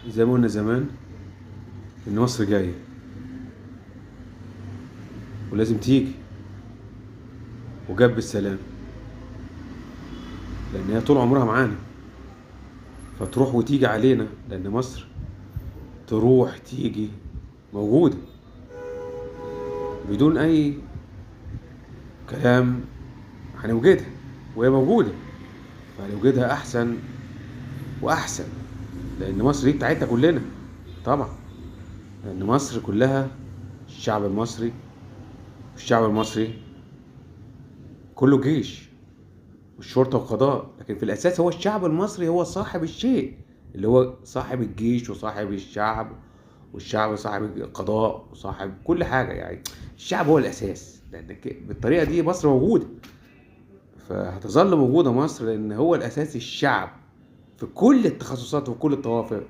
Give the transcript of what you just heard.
زي ما قلنا زمان ان مصر جايه ولازم تيجي وجاب بالسلام، لان هي طول عمرها معانا، فتروح وتيجي علينا، لان مصر تروح تيجي موجوده بدون اي كلام. هنوجدها وهي موجوده، فهنوجدها احسن واحسن، لان مصر دي بتاعتنا كلنا طبعا، لان مصر كلها الشعب المصري، والشعب المصري كله جيش والشرطة وقضاء، لكن في الأساس هو الشعب المصري هو صاحب الشيء، اللي هو صاحب الجيش وصاحب الشعب، والشعب صاحب القضاء وصاحب كل حاجة. يعني الشعب هو الأساس، لأن بالطريقة دي مصر موجودة، فهتظل موجودة مصر، لأن هو الأساس الشعب في كل التخصصات وكل الطوائف.